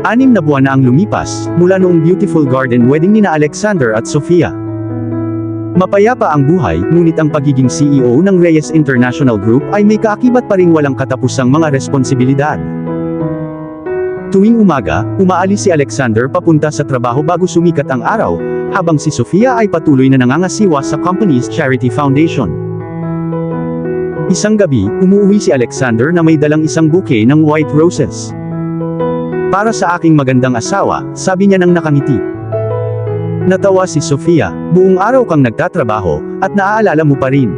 6 na buwan na ang lumipas, mula noong beautiful garden wedding nina Alexander at Sofia. Mapayapa ang buhay, ngunit ang pagiging CEO ng Reyes International Group ay may kaakibat pa ring walang katapusang mga responsibilidad. Tuwing umaga, umaalis si Alexander papunta sa trabaho bago sumikat ang araw, habang si Sofia ay patuloy na nangangasiwa sa company's charity foundation. Isang gabi, umuwi si Alexander na may dalang isang bouquet ng white roses. "Para sa aking magandang asawa," sabi niya nang nakangiti. Natawa si Sofia, "Buong araw kang nagtatrabaho, at naaalala mo pa rin.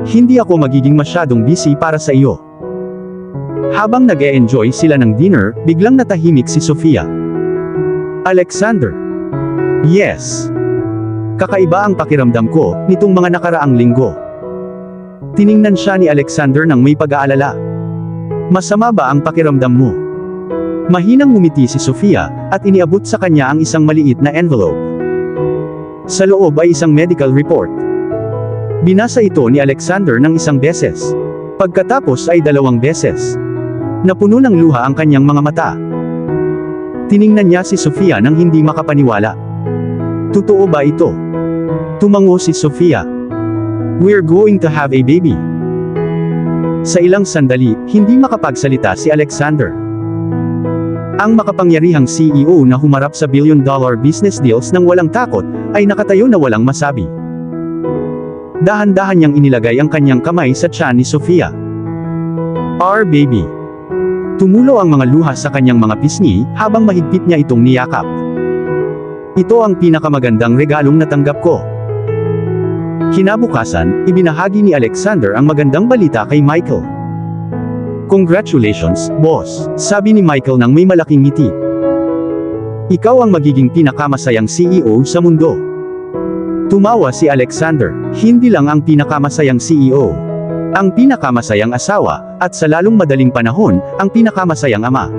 Hindi ako magiging masyadong busy para sa iyo." Habang nag-e-enjoy sila ng dinner, biglang natahimik si Sofia. "Alexander." "Yes. Kakaiba ang pakiramdam ko, nitong mga nakaraang linggo." Tiningnan siya ni Alexander nang may pag-aalala. "Masama ba ang pakiramdam mo?" Mahinang ngumiti si Sofia, at iniabot sa kanya ang isang maliit na envelope. Sa loob ay isang medical report. Binasa ito ni Alexander ng isang beses. Pagkatapos ay 2 beses. Napuno ng luha ang kanyang mga mata. Tiningnan niya si Sofia nang hindi makapaniwala. "Totoo ba ito?" Tumango si Sofia. "We're going to have a baby." Sa ilang sandali, hindi makapagsalita si Alexander. Ang makapangyarihang CEO na humarap sa billion-dollar business deals nang walang takot, ay nakatayo na walang masabi. Dahan-dahan niyang inilagay ang kanyang kamay sa tiyan ni Sofia. "Our baby." Tumulo ang mga luha sa kanyang mga pisngi, habang mahigpit niya itong niyakap. "Ito ang pinakamagandang regalong natanggap ko." Kinabukasan, ibinahagi ni Alexander ang magandang balita kay Michael. "Congratulations, boss," sabi ni Michael nang may malaking ngiti. "Ikaw ang magiging pinakamasayang CEO sa mundo." Tumawa si Alexander. Hindi lang ang pinakamasayang CEO. Ang pinakamasayang asawa, at sa lalong madaling panahon, ang pinakamasayang ama.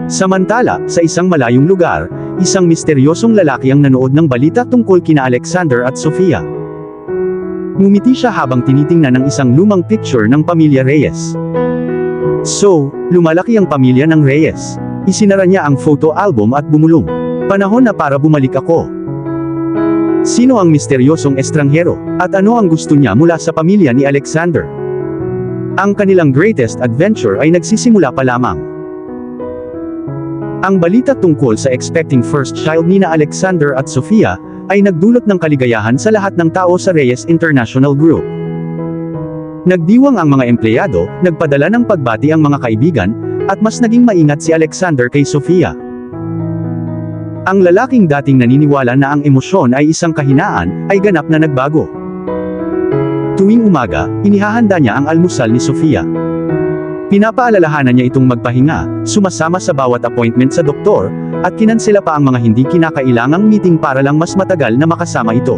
Samantala, sa isang malayong lugar, isang misteryosong lalaki ang nanood ng balita tungkol kina Alexander at Sofia. Ngumiti siya habang tinitingnan ang isang lumang picture ng pamilya Reyes. "So, lumalaki ang pamilya ng Reyes." Isinara niya ang photo album at bumulong. "Panahon na para bumalik ako." Sino ang misteryosong estranghero? At ano ang gusto niya mula sa pamilya ni Alexander? Ang kanilang greatest adventure ay nagsisimula pa lamang. Ang balita tungkol sa expecting first child nina Alexander at Sofia, ay nagdulot ng kaligayahan sa lahat ng tao sa Reyes International Group. Nagdiwang ang mga empleyado, nagpadala ng pagbati ang mga kaibigan, at mas naging maingat si Alexander kay Sofia. Ang lalaking dating naniniwala na ang emosyon ay isang kahinaan, ay ganap na nagbago. Tuwing umaga, inihahanda niya ang almusal ni Sofia. Pinapaalalahanan niya itong magpahinga, sumasama sa bawat appointment sa doktor, at kinansela pa ang mga hindi kinakailangang meeting para lang mas matagal na makasama ito.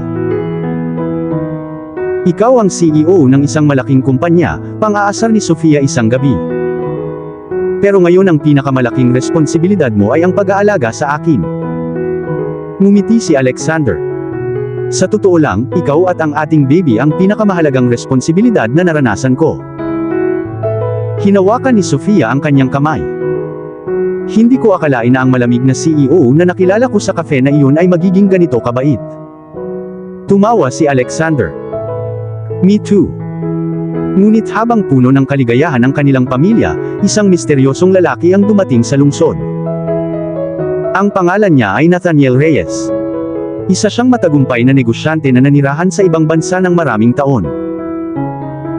"Ikaw ang CEO ng isang malaking kumpanya," pang-aasar ni Sofia isang gabi. "Pero ngayon ang pinakamalaking responsibilidad mo ay ang pag-aalaga sa akin." Ngumiti si Alexander. "Sa totoo lang, ikaw at ang ating baby ang pinakamahalagang responsibilidad na naranasan ko." Hinawakan ni Sofia ang kanyang kamay. "Hindi ko akalain na ang malamig na CEO na nakilala ko sa cafe na iyon ay magiging ganito kabait." Tumawa si Alexander. "Me too." Ngunit habang puno ng kaligayahan ang kanilang pamilya, isang misteryosong lalaki ang dumating sa lungsod. Ang pangalan niya ay Nathaniel Reyes. Isa siyang matagumpay na negosyante na nanirahan sa ibang bansa ng maraming taon.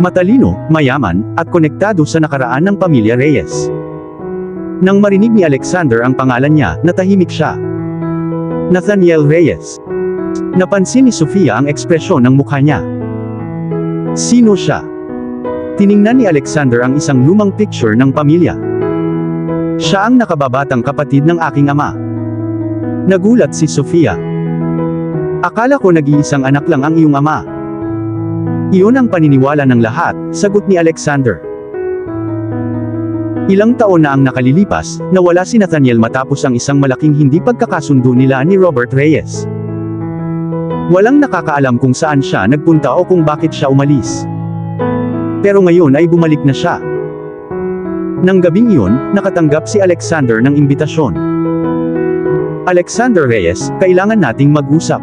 Matalino, mayaman, at konektado sa nakaraan ng pamilya Reyes. Nang marinig ni Alexander ang pangalan niya, natahimik siya. Nathaniel Reyes. Napansin ni Sofia ang ekspresyon ng mukha niya. Sino siya? Tiningnan ni Alexander ang isang lumang picture ng pamilya. Siya ang nakababatang kapatid ng aking ama. Nagulat si Sofia. Akala ko nag-iisang anak lang ang iyong ama. Iyon ang paniniwala ng lahat, sagot ni Alexander. Ilang taon na ang nakalilipas, nawala si Nathaniel matapos ang isang malaking hindi pagkakasundo nila ni Robert Reyes. Walang nakakaalam kung saan siya nagpunta o kung bakit siya umalis. Pero ngayon ay bumalik na siya. Nang gabing iyon, nakatanggap si Alexander ng imbitasyon. Alexander Reyes, kailangan nating mag-usap.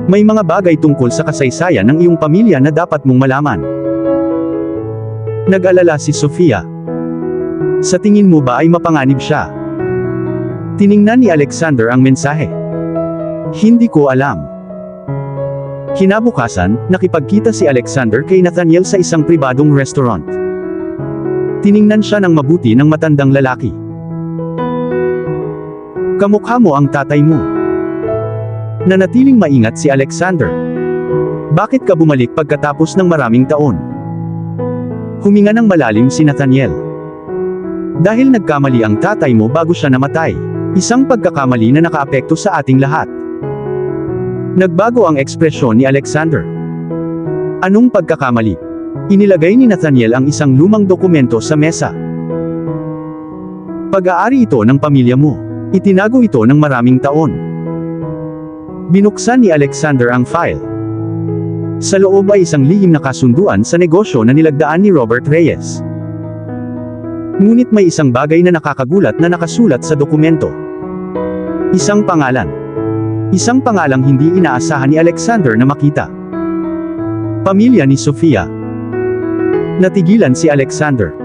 May mga bagay tungkol sa kasaysayan ng iyong pamilya na dapat mong malaman. Nag-alala si Sofia. Sa tingin mo ba ay mapanganib siya? Tiningnan ni Alexander ang mensahe. Hindi ko alam. Kinabukasan, nakipagkita si Alexander kay Nathaniel sa isang pribadong restaurant. Tiningnan siya ng mabuti ng matandang lalaki. Kamukha mo ang tatay mo. Nanatiling maingat si Alexander. Bakit ka bumalik pagkatapos ng maraming taon? Huminga ng malalim si Nathaniel. Dahil nagkamali ang tatay mo bago siya namatay. Isang pagkakamali na nakaapekto sa ating lahat. Nagbago ang ekspresyon ni Alexander. Anong pagkakamali? Inilagay ni Nathaniel ang isang lumang dokumento sa mesa. Pag-aari ito ng pamilya mo. Itinago ito ng maraming taon. Binuksan ni Alexander ang file. Sa loob ay isang lihim na kasunduan sa negosyo na nilagdaan ni Robert Reyes. Ngunit may isang bagay na nakakagulat na nakasulat sa dokumento. Isang pangalan. Isang pangalang hindi inaasahan ni Alexander na makita. Pamilya ni Sofia. Natigilan si Alexander.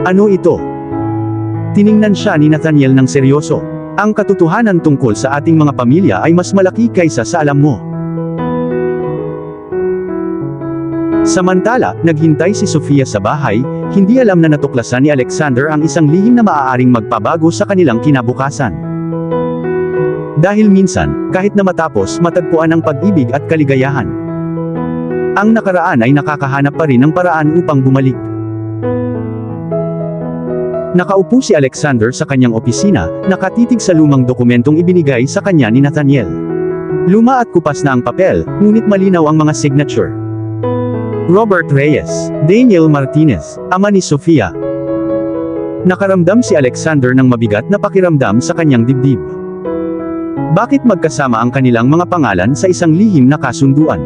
Ano ito? Tiningnan siya ni Nathaniel ng seryoso. Ang katotohanan tungkol sa ating mga pamilya ay mas malaki kaysa sa alam mo. Samantala, naghintay si Sofia sa bahay, hindi alam na natuklasan ni Alexander ang isang lihim na maaaring magpabago sa kanilang kinabukasan. Dahil minsan, kahit na matapos matagpuan ang pag-ibig at kaligayahan, ang nakaraan ay nakakahanap pa rin ng paraan upang bumalik. Nakaupo si Alexander sa kanyang opisina, nakatitig sa lumang dokumentong ibinigay sa kanya ni Nathaniel. Luma at kupas na ang papel, ngunit malinaw ang mga signature. Robert Reyes, Daniel Martinez, ama ni Sofia. Nakaramdam si Alexander ng mabigat na pakiramdam sa kanyang dibdib. Bakit magkasama ang kanilang mga pangalan sa isang lihim na kasunduan?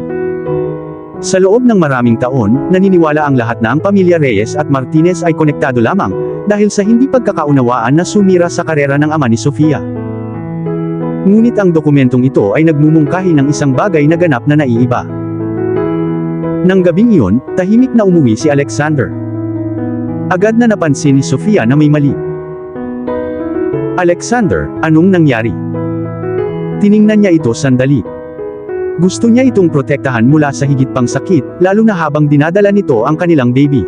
Sa loob ng maraming taon, naniniwala ang lahat na ang pamilya Reyes at Martinez ay konektado lamang, dahil sa hindi pagkakaunawaan na sumira sa karera ng ama ni Sofia. Ngunit ang dokumentong ito ay nagmumungkahi ng isang bagay na ganap na naiiba. Nang gabing iyon, tahimik na umuwi si Alexander. Agad na napansin ni Sofia na may mali. Alexander, anong nangyari? Tiningnan niya ito sandali. Gusto niya itong protektahan mula sa higit pang sakit, lalo na habang dinadala nito ang kanilang baby.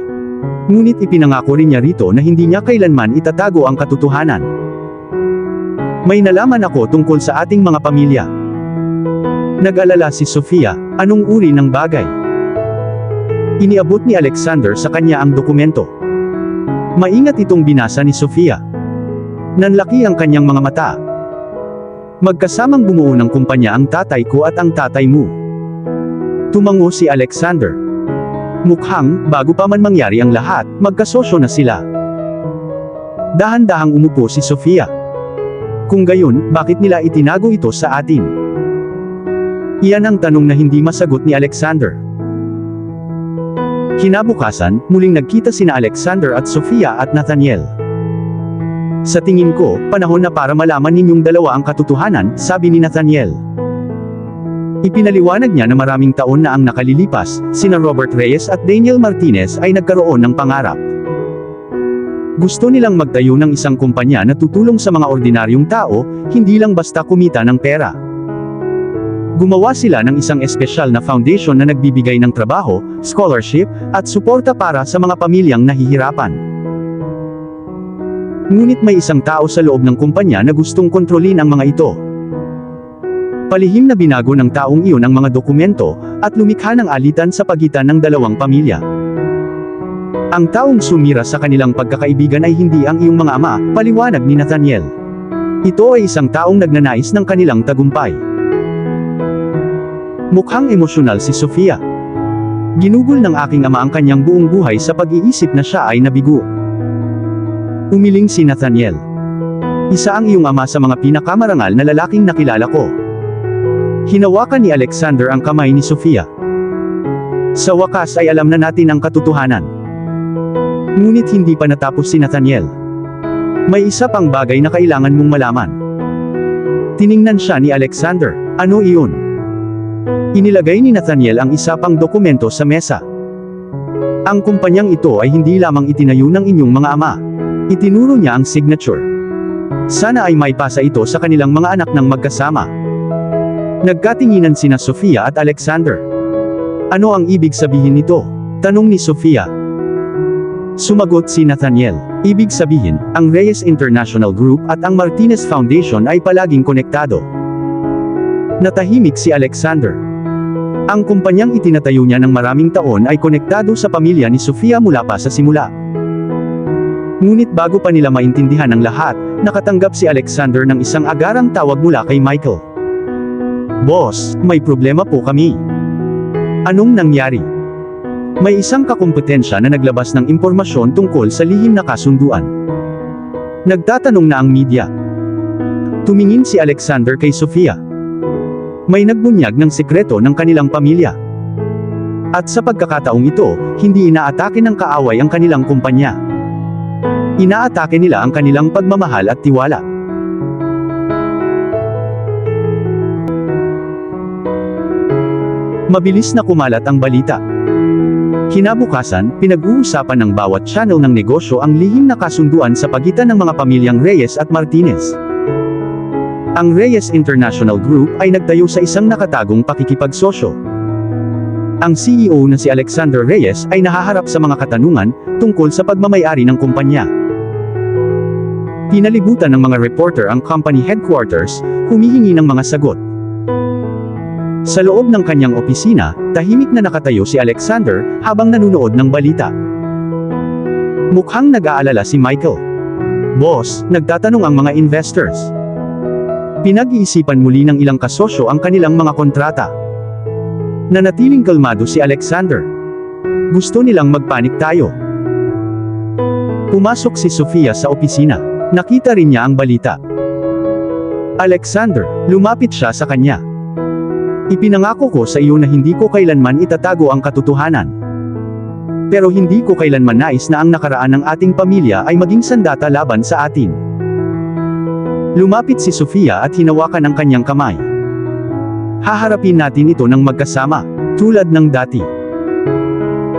Ngunit ipinangako rin niya rito na hindi niya kailanman itatago ang katotohanan. May nalaman ako tungkol sa ating mga pamilya. Nag-alala si Sofia, anong uri ng bagay? Iniabot ni Alexander sa kanya ang dokumento. Maingat itong binasa ni Sofia. Nanlaki ang kanyang mga mata. Magkasamang bumuo ng kumpanya ang tatay ko at ang tatay mo. Tumango si Alexander. Mukhang, bago pa man mangyari ang lahat, magkasosyo na sila. Dahan-dahang umupo si Sofia. Kung gayon, bakit nila itinago ito sa atin? Iyan ang tanong na hindi masagot ni Alexander. Kinabukasan, muling nagkita sina Alexander at Sofia at Nathaniel. Sa tingin ko, panahon na para malaman ninyong dalawa ang katotohanan, sabi ni Nathaniel. Ipinaliwanag niya na maraming taon na ang nakalilipas, sina Robert Reyes at Daniel Martinez ay nagkaroon ng pangarap. Gusto nilang magtayo ng isang kumpanya na tutulong sa mga ordinaryong tao, hindi lang basta kumita ng pera. Gumawa sila ng isang espesyal na foundation na nagbibigay ng trabaho, scholarship, at suporta para sa mga pamilyang nahihirapan. Ngunit may isang tao sa loob ng kumpanya na gustong kontrolin ang mga ito. Palihim na binago ng taong iyon ang mga dokumento, at lumikha ng alitan sa pagitan ng dalawang pamilya. Ang taong sumira sa kanilang pagkakaibigan ay hindi ang iyong mga ama, paliwanag ni Nathaniel. Ito ay isang taong nagnanais ng kanilang tagumpay. Mukhang emosyonal si Sofia. Ginugol ng aking ama ang kanyang buong buhay sa pag-iisip na siya ay nabigo. Umiling si Nathaniel. Isa ang iyong ama sa mga pinakamarangal na lalaking nakilala ko. Hinawakan ni Alexander ang kamay ni Sofia. Sa wakas ay alam na natin ang katotohanan. Ngunit hindi pa natapos si Nathaniel. May isa pang bagay na kailangan mong malaman. Tiningnan siya ni Alexander. Ano iyon? Inilagay ni Nathaniel ang isa pang dokumento sa mesa. Ang kumpanyang ito ay hindi lamang itinayo ng inyong mga ama. Itinuro niya ang signature. Sana ay maipasa ito sa kanilang mga anak ng magkasama. Nagkatinginan sina Sofia at Alexander. Ano ang ibig sabihin nito? Tanong ni Sofia. Sumagot si Nathaniel. Ibig sabihin, ang Reyes International Group at ang Martinez Foundation ay palaging konektado. Natahimik si Alexander. Ang kumpanyang itinatayo niya ng maraming taon ay konektado sa pamilya ni Sofia mula pa sa simula. Ngunit bago pa nila maintindihan ang lahat, nakatanggap si Alexander ng isang agarang tawag mula kay Michael. Boss, may problema po kami. Anong nangyari? May isang kakumpetensya na naglabas ng impormasyon tungkol sa lihim na kasunduan. Nagtatanong na ang media. Tumingin si Alexander kay Sofia. May nagbunyag ng sikreto ng kanilang pamilya. At sa pagkakataong ito, hindi inaatake ng kaaway ang kanilang kumpanya. Inaatake nila ang kanilang pagmamahal at tiwala. Mabilis na kumalat ang balita. Kinabukasan, pinag-uusapan ng bawat channel ng negosyo ang lihim na kasunduan sa pagitan ng mga pamilyang Reyes at Martinez. Ang Reyes International Group ay nagtayo sa isang nakatagong pakikipagsosyo. Ang CEO na si Alexander Reyes ay nahaharap sa mga katanungan tungkol sa pagmamay-ari ng kumpanya. Pinalibutan ng mga reporter ang company headquarters, humihingi ng mga sagot. Sa loob ng kanyang opisina, tahimik na nakatayo si Alexander habang nanunood ng balita. Mukhang nag-aalala si Michael. Boss, nagtatanong ang mga investors. Pinag-iisipan muli ng ilang kasosyo ang kanilang mga kontrata. Nanatiling kalmado si Alexander. Gusto nilang magpanik tayo. Pumasok si Sofia sa opisina. Nakita rin niya ang balita. Alexander, lumapit siya sa kanya. Ipinangako ko sa iyo na hindi ko kailanman itatago ang katotohanan. Pero hindi ko kailanman nais na ang nakaraan ng ating pamilya ay maging sandata laban sa atin. Lumapit si Sofia at hinawakan ang kanyang kamay. Haharapin natin ito ng magkasama, tulad ng dati.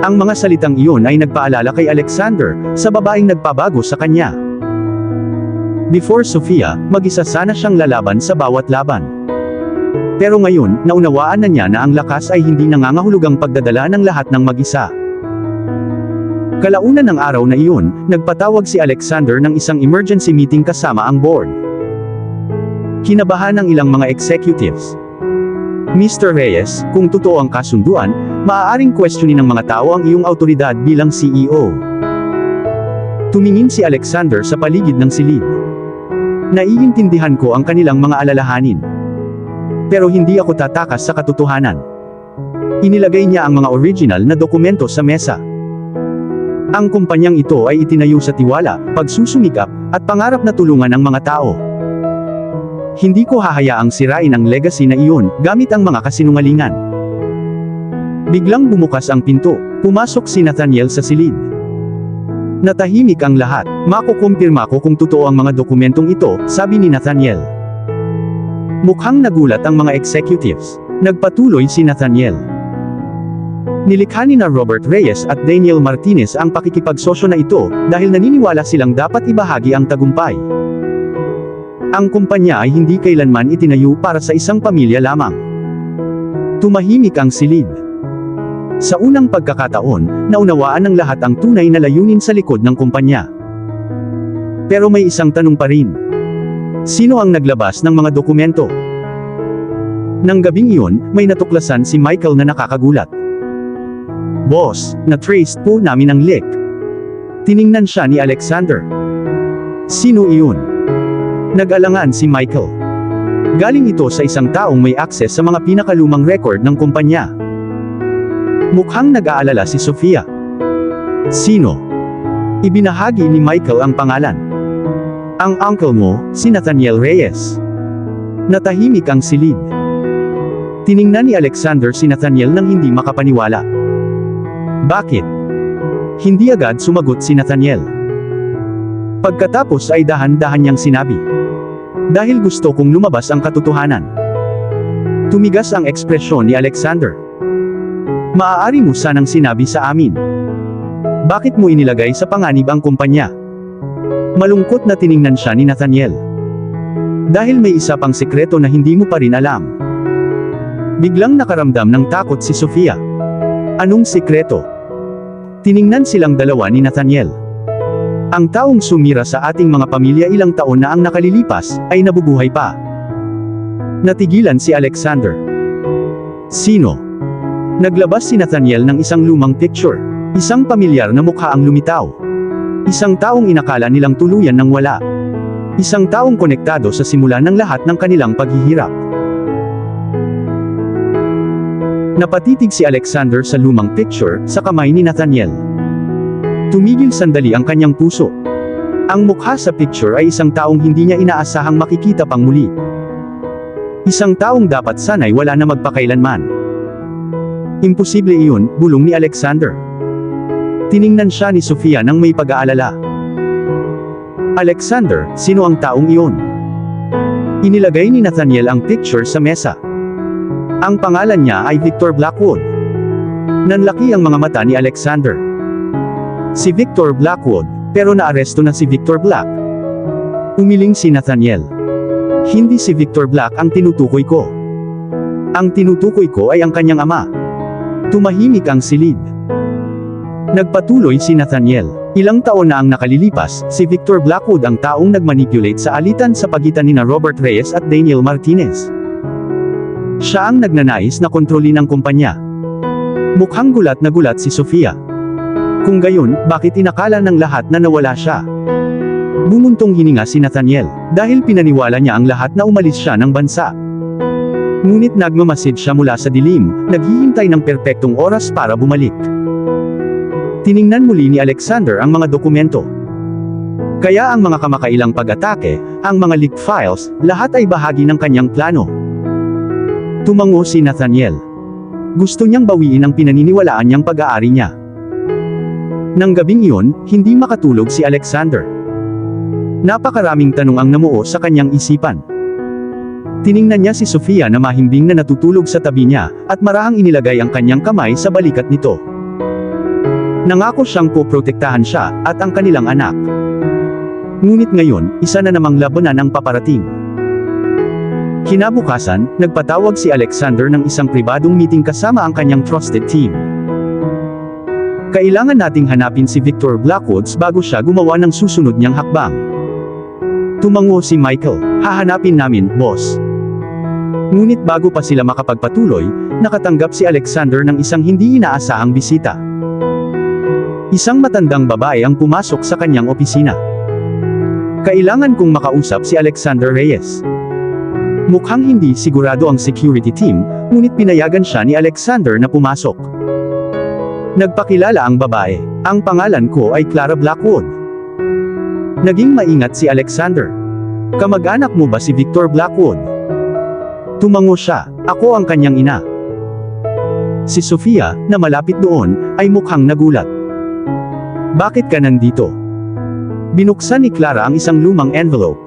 Ang mga salitang iyon ay nagpaalala kay Alexander, sa babaeng nagpabago sa kanya. Before Sofia, mag-isa sana siyang lalaban sa bawat laban. Pero ngayon, naunawaan na niya na ang lakas ay hindi nangangahulugang pagdadala ng lahat ng mag-isa. Kalaunan ng araw na iyon, nagpatawag si Alexander ng isang emergency meeting kasama ang board. Kinabahan ng ilang mga executives. Mr. Reyes, kung totoo ang kasunduan, maaaring questionin ng mga tao ang iyong autoridad bilang CEO. Tumingin si Alexander sa paligid ng silid. Naiintindihan ko ang kanilang mga alalahanin. Pero hindi ako tatakas sa katotohanan. Inilagay niya ang mga original na dokumento sa mesa. Ang kumpanyang ito ay itinayo sa tiwala, pagsusumikap, at pangarap na tulungan ang mga tao. Hindi ko hahayaang sirain ang legacy na iyon, gamit ang mga kasinungalingan. Biglang bumukas ang pinto, pumasok si Nathaniel sa silid. Natahimik ang lahat, makukumpirma ko kung totoo ang mga dokumentong ito, sabi ni Nathaniel. Mukhang nagulat ang mga executives. Nagpatuloy si Nathaniel. Nilikha ni na Robert Reyes at Daniel Martinez ang pakikipagsosyo na ito, dahil naniniwala silang dapat ibahagi ang tagumpay. Ang kumpanya ay hindi kailanman itinayo para sa isang pamilya lamang. Tumahimik ang silid. Sa unang pagkakataon, naunawaan ng lahat ang tunay na layunin sa likod ng kumpanya. Pero may isang tanong pa rin. Sino ang naglabas ng mga dokumento? Nang gabing iyon, may natuklasan si Michael na nakakagulat. Boss, na-trace po namin ang leak. Tiningnan siya ni Alexander. Sino iyon? Nag-alangan si Michael. Galing ito sa isang taong may access sa mga pinakalumang record ng kumpanya. Mukhang nag-aalala si Sofia. Sino? Ibinahagi ni Michael ang pangalan. Ang uncle mo, si Nathaniel Reyes. Natahimik ang silid. Tiningnan ni Alexander si Nathaniel nang hindi makapaniwala. Bakit? Hindi agad sumagot si Nathaniel. Pagkatapos ay dahan-dahan niyang sinabi, "Dahil gusto kong lumabas ang katotohanan." Tumigas ang ekspresyon ni Alexander. "Maaari mo sanang sinabi sa amin. Bakit mo inilagay sa panganib ang kumpanya?" Malungkot na tiningnan siya ni Nathaniel. "Dahil may isa pang sikreto na hindi mo pa rin alam." Biglang nakaramdam ng takot si Sofia. "Anong sikreto?" Tiningnan silang dalawa ni Nathaniel. "Ang taong sumira sa ating mga pamilya ilang taon na ang nakalilipas, ay nabubuhay pa." Natigilan si Alexander. "Sino?" Naglabas si Nathaniel ng isang lumang picture. Isang pamilyar na mukha ang lumitaw. Isang taong inakala nilang tuluyan ng wala. Isang taong konektado sa simula ng lahat ng kanilang paghihirap. Napatitig si Alexander sa lumang picture, sa kamay ni Nathaniel. Tumigil sandali ang kanyang puso. Ang mukha sa picture ay isang taong hindi niya inaasahang makikita pang muli. Isang taong dapat sana'y wala na magpakailanman. Imposible iyon, bulong ni Alexander. Tiningnan siya ni Sofia nang may pag-aalala. "Alexander, sino ang taong iyon?" Inilagay ni Nathaniel ang picture sa mesa. Ang pangalan niya ay Victor Blackwood. Nanlaki ang mga mata ni Alexander. Si Victor Blackwood, pero naaresto na si Victor Black. Umiling si Nathaniel. "Hindi si Victor Black ang tinutukoy ko. Ang tinutukoy ko ay ang kanyang ama." Tumahimik ang silid. Nagpatuloy si Nathaniel. "Ilang taon na ang nakalilipas, si Victor Blackwood ang taong nagmanipulate sa alitan sa pagitan nina Robert Reyes at Daniel Martinez. Siya ang nagnanais na kontrolin ang kumpanya." Mukhang gulat na gulat si Sofia. Kung gayon, bakit inakala ng lahat na nawala siya? Bumuntong hininga si Nathaniel, dahil pinaniwala niya ang lahat na umalis siya ng bansa. Ngunit nagmamasid siya mula sa dilim, naghihintay ng perpektong oras para bumalik. Tiningnan muli ni Alexander ang mga dokumento. Kaya ang mga kamakailang pag-atake, ang mga leaked files, lahat ay bahagi ng kanyang plano. Tumango si Nathaniel. Gusto niyang bawiin ang pinaniniwalaan niyang pag-aari niya. Nang gabing iyon, hindi makatulog si Alexander. Napakaraming tanong ang namuo sa kanyang isipan. Tiningnan niya si Sofia na mahimbing na natutulog sa tabi niya, at marahang inilagay ang kanyang kamay sa balikat nito. Nangako siyang poprotektahan siya, at ang kanilang anak. Ngunit ngayon, isa na namang labanan ang paparating. Kinabukasan, nagpatawag si Alexander ng isang pribadong meeting kasama ang kanyang trusted team. "Kailangan nating hanapin si Victor Blackwoods bago siya gumawa ng susunod niyang hakbang." Tumango si Michael. "Hahanapin namin, boss." Ngunit bago pa sila makapagpatuloy, nakatanggap si Alexander ng isang hindi inaasahang bisita. Isang matandang babae ang pumasok sa kanyang opisina. "Kailangan kong makausap si Alexander Reyes." Mukhang hindi sigurado ang security team, ngunit pinayagan siya ni Alexander na pumasok. Nagpakilala ang babae. "Ang pangalan ko ay Clara Blackwood." Naging maingat si Alexander. "Kamag-anak mo ba si Victor Blackwood?" Tumango siya. "Ako ang kanyang ina." Si Sofia, na malapit doon, ay mukhang nagulat. "Bakit ka nandito?" Binuksan ni Clara ang isang lumang envelope.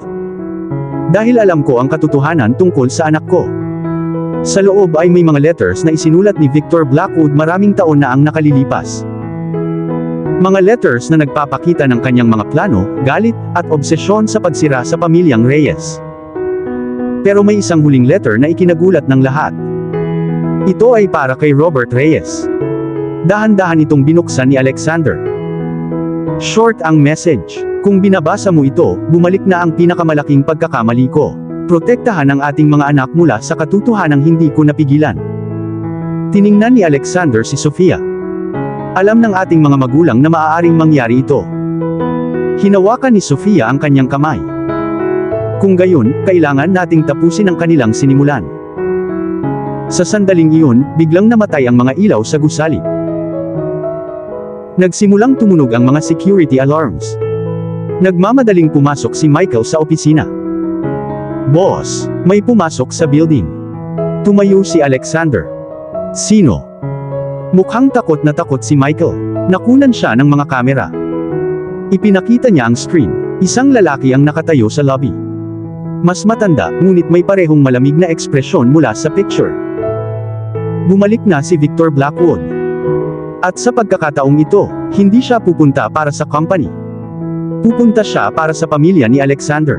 "Dahil alam ko ang katotohanan tungkol sa anak ko." Sa loob ay may mga letters na isinulat ni Victor Blackwood maraming taon na ang nakalilipas. Mga letters na nagpapakita ng kanyang mga plano, galit, at obsesyon sa pagsira sa pamilyang Reyes. Pero may isang huling letter na ikinagulat ng lahat. Ito ay para kay Robert Reyes. Dahan-dahan itong binuksan ni Alexander. Short ang message. "Kung binabasa mo ito, bumalik na ang pinakamalaking pagkakamali ko. Protektahan ang ating mga anak mula sa katotohanang hindi ko napigilan." Tiningnan ni Alexander si Sofia. Alam ng ating mga magulang na maaaring mangyari ito. Hinawakan ni Sofia ang kanyang kamay. "Kung gayon, kailangan nating tapusin ang kanilang sinimulan." Sa sandaling iyon, biglang namatay ang mga ilaw sa gusali. Nagsimulang tumunog ang mga security alarms. Nagmamadaling pumasok si Michael sa opisina. "Boss, may pumasok sa building." Tumayo si Alexander. "Sino?" Mukhang takot na takot si Michael. Nakunan siya ng mga kamera. Ipinakita niya ang screen. Isang lalaki ang nakatayo sa lobby. Mas matanda, ngunit may parehong malamig na ekspresyon mula sa picture. Bumalik na si Victor Blackwood. At sa pagkakataong ito, hindi siya pupunta para sa company. Pupunta siya para sa pamilya ni Alexander.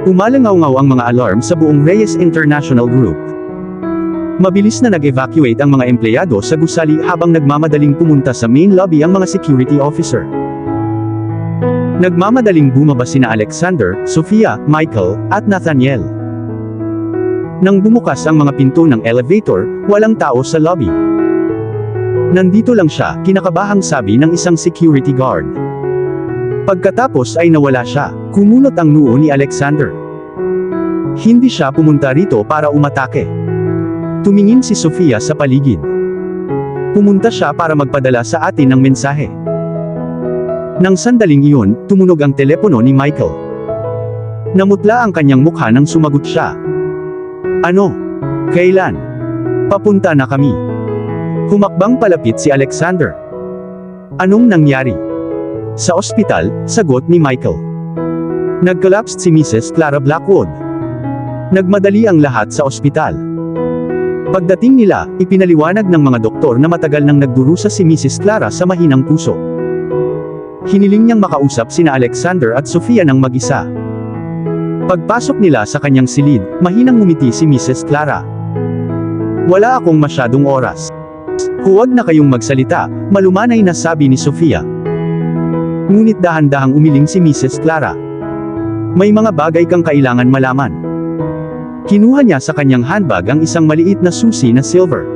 Umalangaw-ngaw ang mga alarm sa buong Reyes International Group. Mabilis na nag-evacuate ang mga empleyado sa gusali habang nagmamadaling pumunta sa main lobby ang mga security officer. Nagmamadaling bumaba sina Alexander, Sofia, Michael, at Nathaniel. Nang bumukas ang mga pinto ng elevator, walang tao sa lobby. Nandito lang siya, kinakabahang sabi ng isang security guard. Pagkatapos ay nawala siya, kumunot ang noo ni Alexander. Hindi siya pumunta rito para umatake. Tumingin si Sofia sa paligid. Pumunta siya para magpadala sa atin ng mensahe. Nang sandaling iyon, tumunog ang telepono ni Michael. Namutla ang kanyang mukha nang sumagot siya. Ano? Kailan? Papunta na kami. Humakbang palapit si Alexander. Anong nangyari? Sa ospital, sagot ni Michael. Nag-collapse si Mrs. Clara Blackwood. Nagmadali ang lahat sa ospital. Pagdating nila, ipinaliwanag ng mga doktor na matagal nang nagdurusa si Mrs. Clara sa mahinang puso. Hiniling niyang makausap sina Alexander at Sofia ng mag-isa. Pagpasok nila sa kanyang silid, mahinang ngumiti si Mrs. Clara. Wala akong masyadong oras. Huwag na kayong magsalita, malumanay na sabi ni Sofia. Ngunit dahan-dahang umiling si Mrs. Clara. May mga bagay kang kailangan malaman. Kinuha niya sa kanyang handbag ang isang maliit na susi na silver.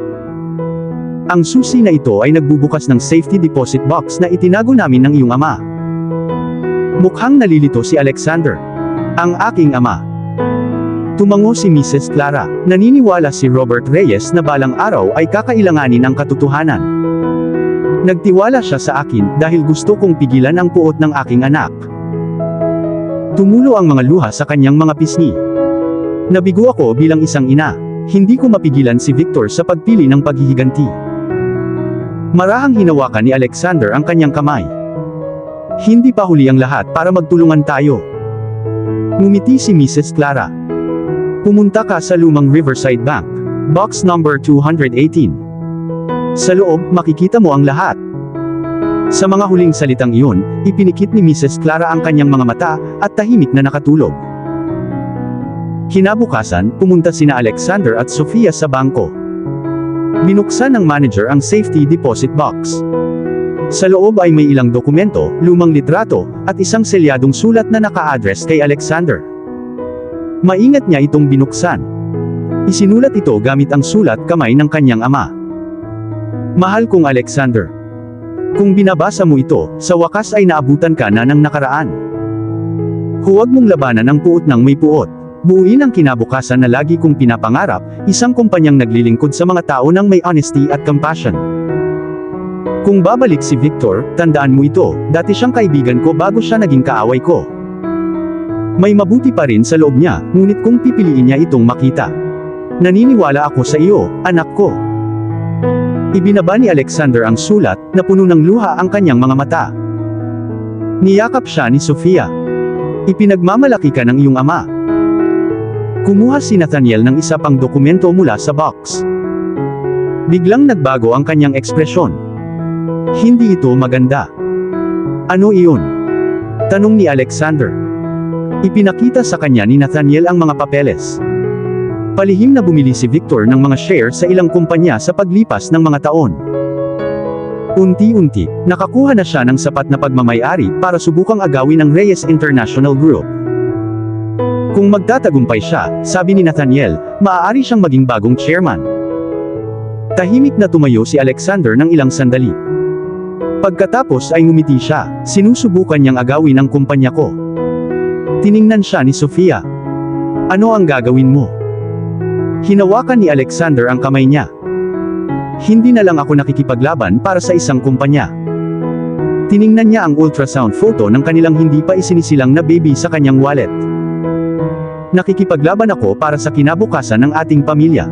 Ang susi na ito ay nagbubukas ng safety deposit box na itinago namin ng iyong ama. Mukhang nalilito si Alexander. Ang aking ama. Tumango si Mrs. Clara. Naniniwala si Robert Reyes na balang araw ay kakailanganin ang katotohanan. Nagtiwala siya sa akin dahil gusto kong pigilan ang puot ng aking anak. Tumulo ang mga luha sa kanyang mga pisngi. Nabigo ako bilang isang ina. Hindi ko mapigilan si Victor sa pagpili ng paghihiganti. Marahang hinawakan ni Alexander ang kanyang kamay. Hindi pa huli ang lahat para magtulungan tayo. Ngumiti si Mrs. Clara. Pumunta ka sa lumang Riverside Bank. Box number 218. Sa loob, makikita mo ang lahat. Sa mga huling salitang iyon, ipinikit ni Mrs. Clara ang kanyang mga mata, at tahimik na nakatulog. Kinabukasan, pumunta sina Alexander at Sofia sa bangko. Binuksan ng manager ang safety deposit box. Sa loob ay may ilang dokumento, lumang litrato, at isang selyadong sulat na naka-address kay Alexander. Maingat niya itong binuksan. Isinulat ito gamit ang sulat kamay ng kanyang ama. Mahal kong Alexander. Kung binabasa mo ito, sa wakas ay naabutan ka na ng nakaraan. Huwag mong labanan ang puot ng may puot. Buuin ang kinabukasan na lagi kong pinapangarap, isang kumpanyang naglilingkod sa mga tao ng may honesty at compassion. Kung babalik si Victor, tandaan mo ito, dati siyang kaibigan ko bago siya naging kaaway ko. May mabuti pa rin sa loob niya, ngunit kung pipiliin niya itong makita. Naniniwala ako sa iyo, anak ko. Ibinaba ni Alexander ang sulat, na puno ng luha ang kanyang mga mata. Niyakap siya ni Sofia. Ipinagmamalaki ka ng iyong ama. Kumuha si Nathaniel ng isa pang dokumento mula sa box. Biglang nagbago ang kanyang ekspresyon. Hindi ito maganda. Ano iyon? Tanong ni Alexander. Ipinakita sa kanya ni Nathaniel ang mga papeles. Palihim na bumili si Victor ng mga share sa ilang kumpanya sa paglipas ng mga taon. Unti-unti, nakakuha na siya ng sapat na pagmamay-ari para subukang agawin ang Reyes International Group. Kung magtatagumpay siya, sabi ni Nathaniel, maaari siyang maging bagong chairman. Tahimik na tumayo si Alexander ng ilang sandali. Pagkatapos ay ngumiti siya, sinusubukan niyang agawin ang kumpanya ko. Tiningnan siya ni Sofia. Ano ang gagawin mo? Hinawakan ni Alexander ang kamay niya. Hindi na lang ako nakikipaglaban para sa isang kumpanya. Tiningnan niya ang ultrasound photo ng kanilang hindi pa isinisilang na baby sa kanyang wallet. Nakikipaglaban ako para sa kinabukasan ng ating pamilya.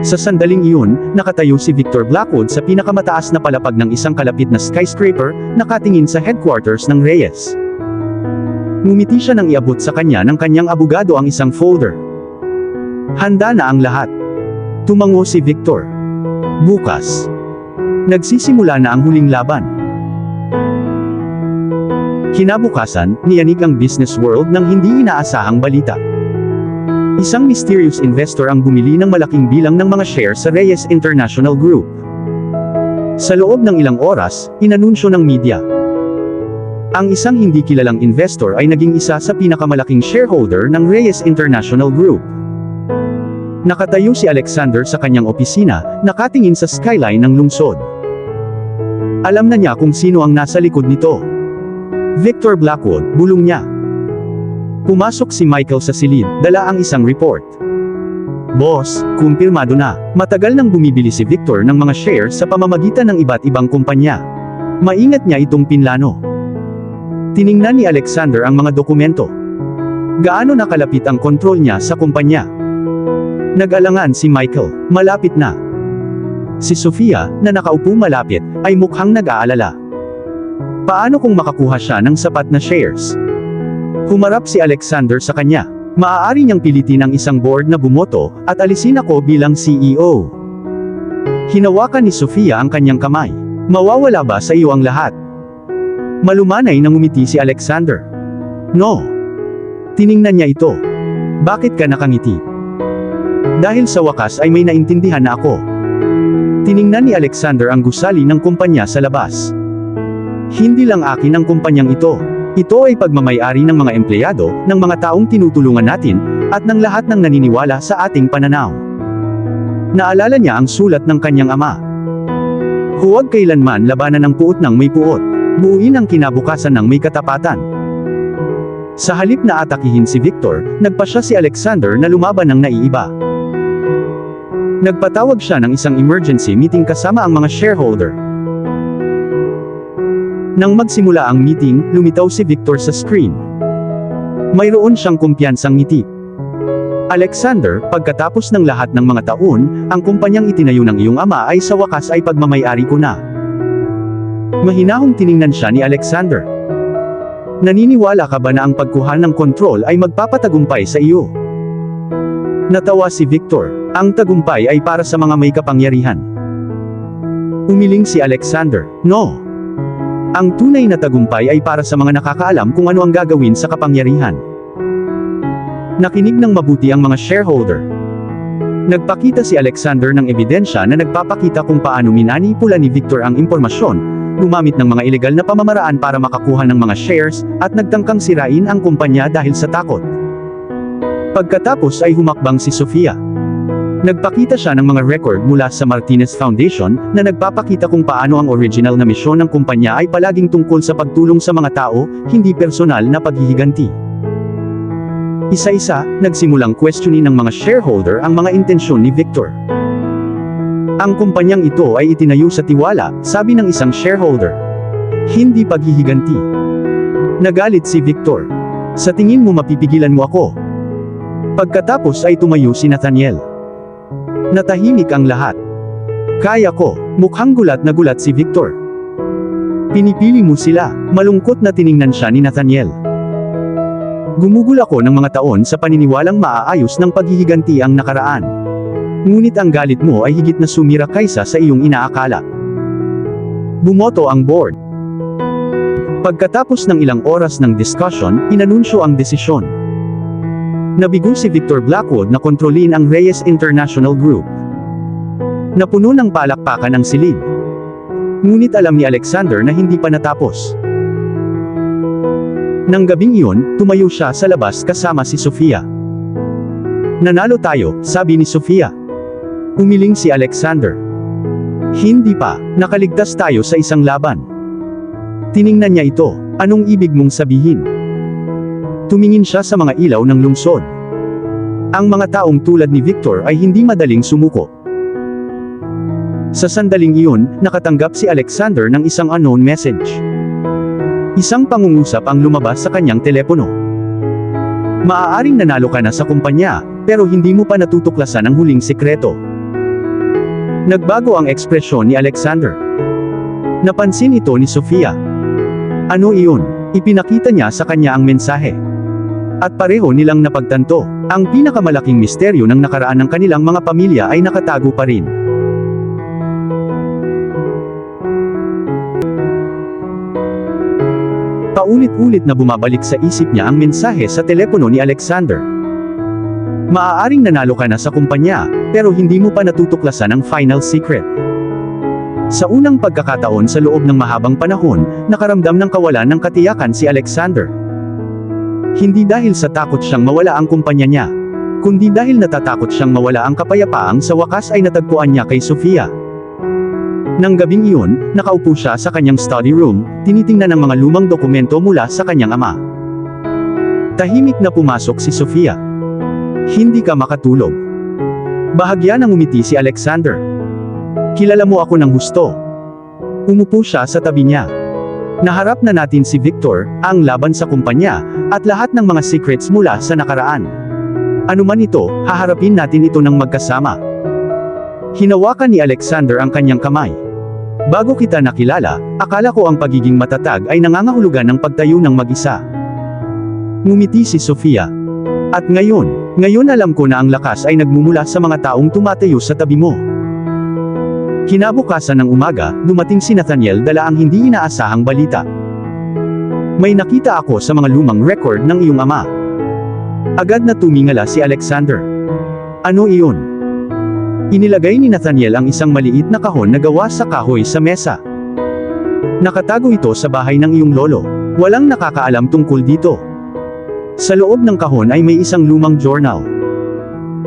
Sa sandaling iyon, nakatayo si Victor Blackwood sa pinakamataas na palapag ng isang kalapit na skyscraper, nakatingin sa headquarters ng Reyes. Ngumiti siya nang iabot sa kanya ng kanyang abogado ang isang folder. Handa na ang lahat. Tumango si Victor. Bukas. Nagsisimula na ang huling laban. Kinabukasan, niyanig ang business world ng hindi inaasahang balita. Isang mysterious investor ang bumili ng malaking bilang ng mga shares sa Reyes International Group. Sa loob ng ilang oras, inanunsyo ng media. Ang isang hindi kilalang investor ay naging isa sa pinakamalaking shareholder ng Reyes International Group. Nakatayo si Alexander sa kanyang opisina, nakatingin sa skyline ng lungsod. Alam na niya kung sino ang nasa likod nito. Victor Blackwood, bulong niya. Pumasok si Michael sa silid, dala ang isang report. Boss, kumpirmado na. Matagal nang bumibili si Victor ng mga shares sa pamamagitan ng iba't ibang kumpanya. Maingat niya itong pinlano. Tiningnan ni Alexander ang mga dokumento. Gaano nakalapit ang kontrol niya sa kumpanya? Nag-alangan si Michael, malapit na. Si Sofia, na nakaupo malapit, ay mukhang nag-aalala. Paano kung makakuha siya ng sapat na shares? Humarap si Alexander sa kanya. Maaari niyang pilitin ang isang board na bumoto, at alisin ako bilang CEO. Hinawakan ni Sofia ang kanyang kamay. Mawawala ba sa iyo ang lahat? Malumanay nang umiti si Alexander. No. Tiningnan niya ito. Bakit ka nakangiti? Dahil sa wakas ay may naintindihan na ako. Tiningnan ni Alexander ang gusali ng kumpanya sa labas. Hindi lang akin ang kumpanyang ito. Ito ay pagmamay-ari ng mga empleyado, ng mga taong tinutulungan natin, at ng lahat ng naniniwala sa ating pananaw. Naalala niya ang sulat ng kanyang ama. Huwag kailanman labanan ang puot ng may puot. Buuin ang kinabukasan ng may katapatan. Sa halip na atakihin si Victor, nagpasya si Alexander na lumaban ng naiiba. Nagpatawag siya ng isang emergency meeting kasama ang mga shareholder. Nang magsimula ang meeting, lumitaw si Victor sa screen. Mayroon siyang kumpiyansang ngiti. Alexander, pagkatapos ng lahat ng mga taon, ang kumpanyang itinayo ng iyong ama ay sa wakas ay pagmamay-ari ko na. Mahinahong tiningnan siya ni Alexander. Naniniwala ka ba na ang pagkuha ng kontrol ay magpapatagumpay sa iyo? Natawa si Victor. Ang tagumpay ay para sa mga may kapangyarihan. Umiling si Alexander. No. Ang tunay na tagumpay ay para sa mga nakakaalam kung ano ang gagawin sa kapangyarihan. Nakinig ng mabuti ang mga shareholder. Nagpakita si Alexander ng ebidensya na nagpapakita kung paano minanipula ni Victor ang impormasyon, gumamit ng mga ilegal na pamamaraan para makakuha ng mga shares, at nagtangkang sirain ang kumpanya dahil sa takot. Pagkatapos ay humakbang si Sofia. Nagpakita siya ng mga record mula sa Martinez Foundation, na nagpapakita kung paano ang original na misyon ng kumpanya ay palaging tungkol sa pagtulong sa mga tao, hindi personal na paghihiganti. Isa-isa, nagsimulang questionin ng mga shareholder ang mga intensyon ni Victor. Ang kumpanyang ito ay itinayo sa tiwala, sabi ng isang shareholder. Hindi paghihiganti. Nagalit si Victor. Sa tingin mo mapipigilan mo ako? Pagkatapos ay tumayo si Nathaniel. Natahimik ang lahat. Kaya ko, mukhang gulat na gulat si Victor. Pinipili mo sila, malungkot na tiningnan siya ni Nathaniel. Gumugol ako ng mga taon sa paniniwalang maaayos ng paghihiganti ang nakaraan. Ngunit ang galit mo ay higit na sumira kaysa sa iyong inaakala. Bumoto ang board. Pagkatapos ng ilang oras ng discussion, inanunsyo ang desisyon. Nabigo si Victor Blackwood na kontrolin ang Reyes International Group. Napuno ng palakpakan ang silid. Ngunit alam ni Alexander na hindi pa natapos. Nang gabing iyon, tumayo siya sa labas kasama si Sofia. Nanalo tayo, sabi ni Sofia. Umiling si Alexander. Hindi pa, nakaligtas tayo sa isang laban. Tiningnan niya ito. Anong ibig mong sabihin? Tumingin siya sa mga ilaw ng lungsod. Ang mga taong tulad ni Victor ay hindi madaling sumuko. Sa sandaling iyon, nakatanggap si Alexander ng isang unknown message. Isang pangungusap ang lumabas sa kanyang telepono. Maaaring nanalo ka na sa kumpanya, pero hindi mo pa natutuklasan ang huling sekreto. Nagbago ang ekspresyon ni Alexander. Napansin ito ni Sofia. Ano iyon? Ipinakita niya sa kanya ang mensahe. At pareho nilang napagtanto, ang pinakamalaking misteryo ng nakaraan ng kanilang mga pamilya ay nakatago pa rin. Paulit-ulit na bumabalik sa isip niya ang mensahe sa telepono ni Alexander. Maaaring nanalo ka na sa kumpanya, pero hindi mo pa natutuklasan ang final secret. Sa unang pagkakataon sa loob ng mahabang panahon, nakaramdam ng kawalan ng katiyakan si Alexander. Hindi dahil sa takot siyang mawala ang kumpanya niya, kundi dahil natatakot siyang mawala ang kapayapaang sa wakas ay natagpuan niya kay Sofia. Nang gabing iyon, nakaupo siya sa kanyang study room, tinitingnan ang mga lumang dokumento mula sa kanyang ama. Tahimik na pumasok si Sofia. Hindi ka makatulog. Bahagya nang umiti si Alexander. Kilala mo ako ng husto. Umupo siya sa tabi niya. Naharap na natin si Victor, ang laban sa kumpanya, at lahat ng mga secrets mula sa nakaraan. Ano man ito, haharapin natin ito ng magkasama. Hinawakan ni Alexander ang kanyang kamay. Bago kita nakilala, akala ko ang pagiging matatag ay nangangahulugan ng pagtayo ng mag-isa. Ngumiti si Sofia. At ngayon alam ko na ang lakas ay nagmumula sa mga taong tumatayo sa tabi mo. Kinabukasan ng umaga, dumating si Nathaniel dala ang hindi inaasahang balita. May nakita ako sa mga lumang record ng iyong ama. Agad na tumingala si Alexander. Ano iyon? Inilagay ni Nathaniel ang isang maliit na kahon na gawa sa kahoy sa mesa. Nakatago ito sa bahay ng iyong lolo. Walang nakakaalam tungkol dito. Sa loob ng kahon ay may isang lumang journal.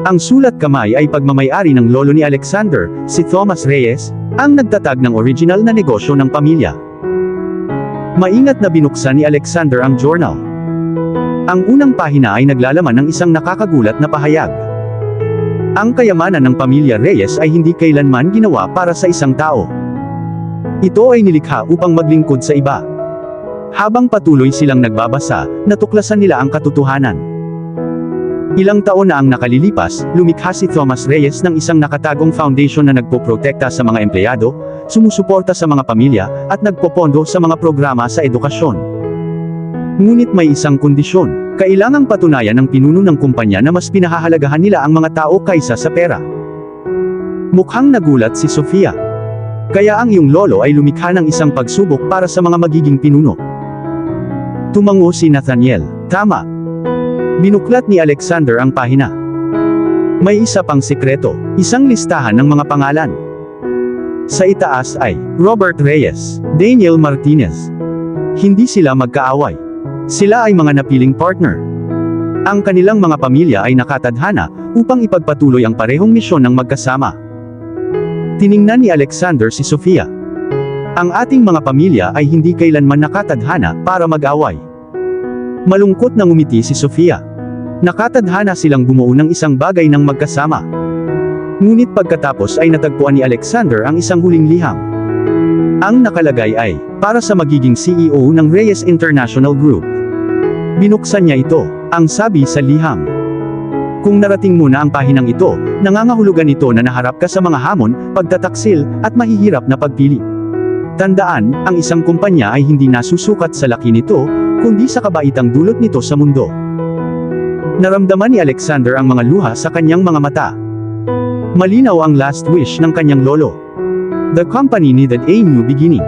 Ang sulat kamay ay pagmamay-ari ng lolo ni Alexander, si Thomas Reyes, ang nagtatag ng original na negosyo ng pamilya. Maingat na binuksan ni Alexander ang journal. Ang unang pahina ay naglalaman ng isang nakakagulat na pahayag. Ang kayamanan ng pamilya Reyes ay hindi kailanman ginawa para sa isang tao. Ito ay nilikha upang maglingkod sa iba. Habang patuloy silang nagbabasa, natuklasan nila ang katotohanan. Ilang taon na ang nakalilipas, lumikha si Thomas Reyes ng isang nakatagong foundation na nagpoprotekta sa mga empleyado, sumusuporta sa mga pamilya, at nagpopondo sa mga programa sa edukasyon. Ngunit may isang kondisyon: kailangang patunayan ng pinuno ng kumpanya na mas pinahahalagahan nila ang mga tao kaysa sa pera. Mukhang nagulat si Sofia. Kaya ang iyong lolo ay lumikha ng isang pagsubok para sa mga magiging pinuno. Tumango si Nathaniel. Tama. Binuklat ni Alexander ang pahina. May isa pang sikreto, isang listahan ng mga pangalan. Sa itaas ay Robert Reyes, Daniel Martinez. Hindi sila magkaaway. Sila ay mga napiling partner. Ang kanilang mga pamilya ay nakatadhana upang ipagpatuloy ang parehong misyon ng magkasama. Tiningnan ni Alexander si Sofia. Ang ating mga pamilya ay hindi kailanman nakatadhana para mag-away. Malungkot na ngumiti si Sofia. Nakatadhana silang bumuo ng isang bagay ng magkasama. Ngunit pagkatapos ay natagpuan ni Alexander ang isang huling liham. Ang nakalagay ay, para sa magiging CEO ng Reyes International Group. Binuksan niya ito, ang sabi sa liham. Kung narating mo na ang pahinang ito, nangangahulugan ito na naharap ka sa mga hamon, pagtataksil, at mahihirap na pagpili. Tandaan, ang isang kumpanya ay hindi nasusukat sa laki nito, kundi sa kabaitang dulot nito sa mundo. Naramdaman ni Alexander ang mga luha sa kanyang mga mata. Malinaw ang last wish ng kanyang lolo. The company needed a new beginning.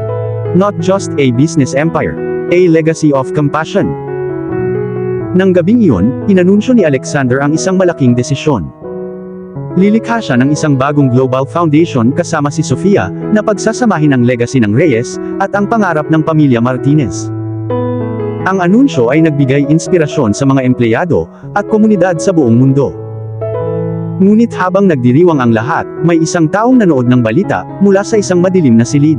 Not just a business empire, a legacy of compassion. Nang gabing iyon, inanunsyo ni Alexander ang isang malaking desisyon. Lilikha siya ng isang bagong global foundation kasama si Sofia, na pagsasamahin ang legacy ng Reyes, at ang pangarap ng pamilya Martinez. Ang anunsyo ay nagbigay inspirasyon sa mga empleyado, at komunidad sa buong mundo. Ngunit habang nagdiriwang ang lahat, may isang taong nanood ng balita, mula sa isang madilim na silid.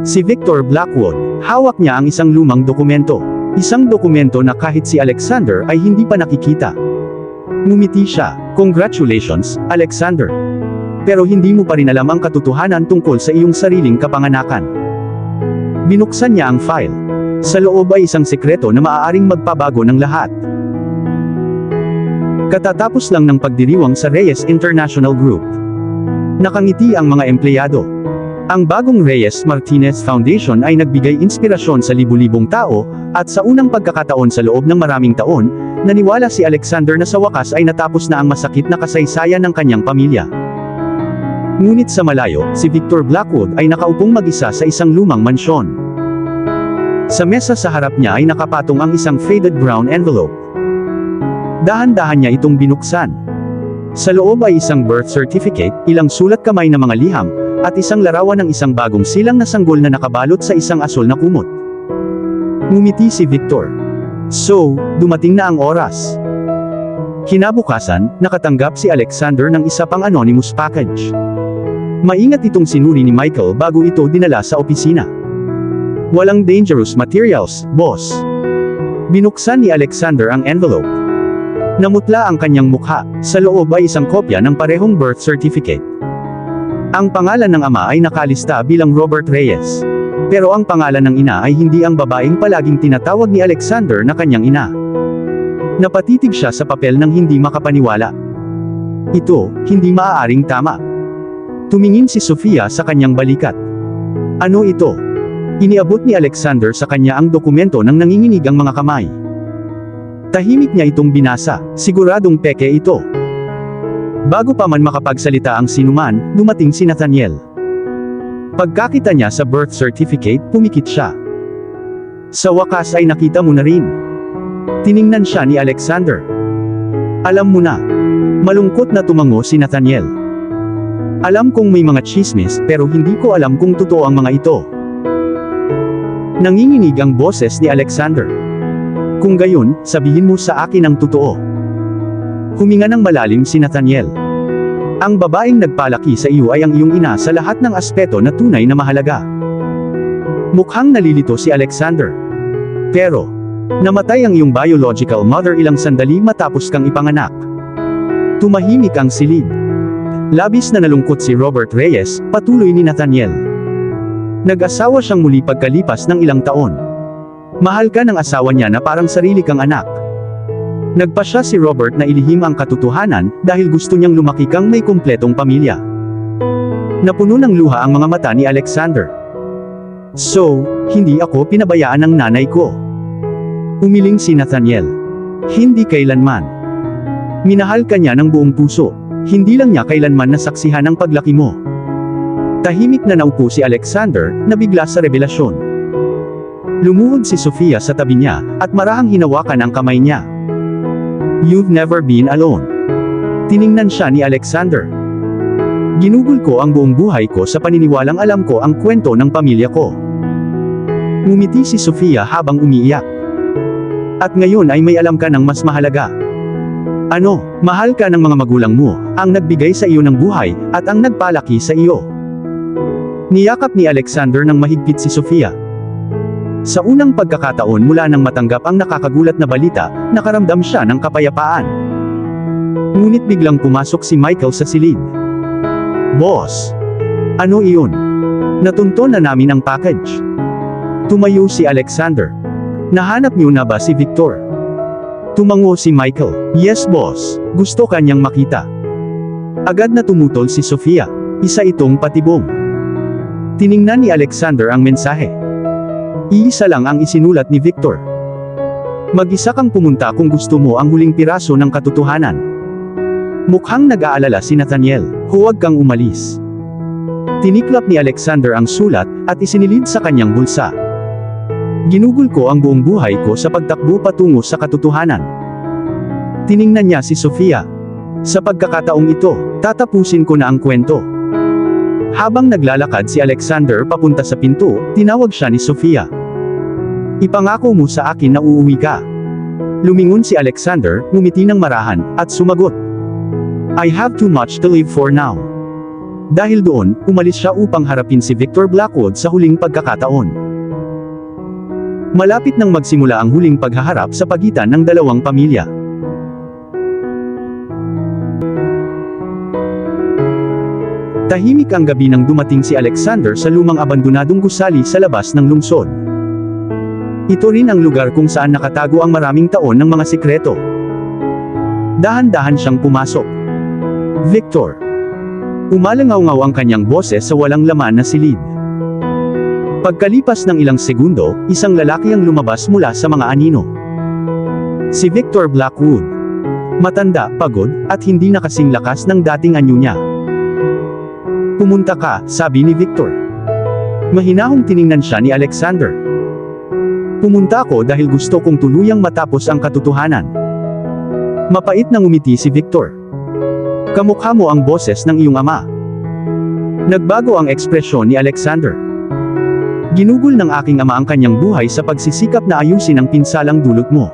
Si Victor Blackwood. Hawak niya ang isang lumang dokumento. Isang dokumento na kahit si Alexander ay hindi pa nakikita. Ngumiti siya. Congratulations, Alexander. Pero hindi mo pa rin alam ang katotohanan tungkol sa iyong sariling kapanganakan. Binuksan niya ang file. Sa loob ay isang sekreto na maaaring magpabago ng lahat. Katatapos lang ng pagdiriwang sa Reyes International Group. Nakangiti ang mga empleyado. Ang bagong Reyes Martinez Foundation ay nagbigay inspirasyon sa libu-libong tao, at sa unang pagkakataon sa loob ng maraming taon, naniwala si Alexander na sa wakas ay natapos na ang masakit na kasaysayan ng kanyang pamilya. Ngunit sa malayo, si Victor Blackwood ay nakaupong mag-isa sa isang lumang mansyon. Sa mesa sa harap niya ay nakapatong ang isang faded brown envelope. Dahan-dahan niya itong binuksan. Sa loob ay isang birth certificate, ilang sulat kamay na mga liham, at isang larawan ng isang bagong silang na sanggol na nakabalot sa isang asul na kumot. Ngumiti si Victor. So, dumating na ang oras. Kinabukasan, nakatanggap si Alexander ng isa pang anonymous package. Maingat itong sinuri ni Michael bago ito dinala sa opisina. Walang dangerous materials, boss. Binuksan ni Alexander ang envelope. Namutla ang kanyang mukha. Sa loob ay isang kopya ng parehong birth certificate. Ang pangalan ng ama ay nakalista bilang Robert Reyes. Pero ang pangalan ng ina ay hindi ang babaeng palaging tinatawag ni Alexander na kanyang ina. Napatitig siya sa papel nang hindi makapaniwala. Ito, hindi maaaring tama. Tumingin si Sofia sa kanyang balikat. Ano ito? Iniabot ni Alexander sa kanya ang dokumento nang nanginginig ang mga kamay. Tahimik niya itong binasa, siguradong peke ito. Bago pa man makapagsalita ang sinuman, dumating si Nathaniel. Pagkakita niya sa birth certificate, pumikit siya. Sa wakas ay nakita mo na rin. Tiningnan siya ni Alexander. Alam mo na. Malungkot na tumango si Nathaniel. Alam kong may mga chismis, pero hindi ko alam kung totoo ang mga ito. Nanginginig ang boses ni Alexander. Kung gayon, sabihin mo sa akin ang totoo. Huminga ng malalim si Nathaniel. Ang babaeng nagpalaki sa iyo ay ang iyong ina sa lahat ng aspeto na tunay na mahalaga. Mukhang nalilito si Alexander. Pero, namatay ang iyong biological mother ilang sandali matapos kang ipanganak. Tumahimik ang silid. Labis na nalungkot si Robert Reyes, patuloy ni Nathaniel. Nag-asawa siyang muli pagkalipas ng ilang taon. Mahal ka ng asawa niya na parang sarili kang anak. Nagpasya si Robert na ilihim ang katotohanan, dahil gusto niyang lumaki kang may kumpletong pamilya. Napuno ng luha ang mga mata ni Alexander. So, hindi ako pinabayaan ng nanay ko. Umiling si Nathaniel. Hindi kailanman. Minahal ka niya ng buong puso. Hindi lang niya kailanman nasaksihan ang paglaki mo. Tahimik na naupo si Alexander, nabigla sa revelasyon. Lumuhod si Sofia sa tabi niya, at marahang hinawakan ang kamay niya. You've never been alone. Tiningnan siya ni Alexander. Ginugol ko ang buong buhay ko sa paniniwalang alam ko ang kwento ng pamilya ko. Ngumiti si Sofia habang umiiyak. At ngayon ay may alam ka ng mas mahalaga. Ano, mahal ka ng mga magulang mo, ang nagbigay sa iyo ng buhay, at ang nagpalaki sa iyo. Niyakap ni Alexander ng mahigpit si Sofia. Sa unang pagkakataon mula nang matanggap ang nakakagulat na balita, nakaramdam siya ng kapayapaan. Ngunit biglang pumasok si Michael sa silid. Boss! Ano iyon? Natunto na namin ang package. Tumayo si Alexander. Nahanap niyo na ba si Victor? Tumango si Michael. Yes boss, gusto kanyang makita. Agad na tumutol si Sofia. Isa itong patibong. Tiningnan ni Alexander ang mensahe. Iisa lang ang isinulat ni Victor. Mag-isa kang pumunta kung gusto mo ang huling piraso ng katotohanan. Mukhang nag-aalala si Nathaniel. Huwag kang umalis. Tiniklap ni Alexander ang sulat, at isinilid sa kanyang bulsa. Ginugol ko ang buong buhay ko sa pagtakbo patungo sa katotohanan. Tiningnan niya si Sofia. Sa pagkakataong ito, tatapusin ko na ang kwento. Habang naglalakad si Alexander papunta sa pinto, tinawag siya ni Sofia. Ipangako mo sa akin na uuwi ka. Lumingon si Alexander, ngumiti ng marahan, at sumagot. I have too much to live for now. Dahil doon, umalis siya upang harapin si Victor Blackwood sa huling pagkakataon. Malapit nang magsimula ang huling paghaharap sa pagitan ng dalawang pamilya. Tahimik ang gabi nang dumating si Alexander sa lumang abandonadong gusali sa labas ng lungsod. Ito rin ang lugar kung saan nakatago ang maraming taon ng mga sikreto. Dahan-dahan siyang pumasok. Victor. Umalangaw-ngaw ang kanyang boses sa walang laman na silid. Pagkalipas ng ilang segundo, isang lalaki ang lumabas mula sa mga anino. Si Victor Blackwood. Matanda, pagod, at hindi na kasing lakas ng dating anyo niya. "Pumunta ka," sabi ni Victor. Mahinahong tiningnan siya ni Alexander. "Pumunta ako dahil gusto kong tuluyang matapos ang katotohanan." Mapait na ngumiti si Victor. "Kamukha mo ang boses ng iyong ama." Nagbago ang ekspresyon ni Alexander. "Ginugol ng aking ama ang kanyang buhay sa pagsisikap na ayusin ang pinsalang dulot mo."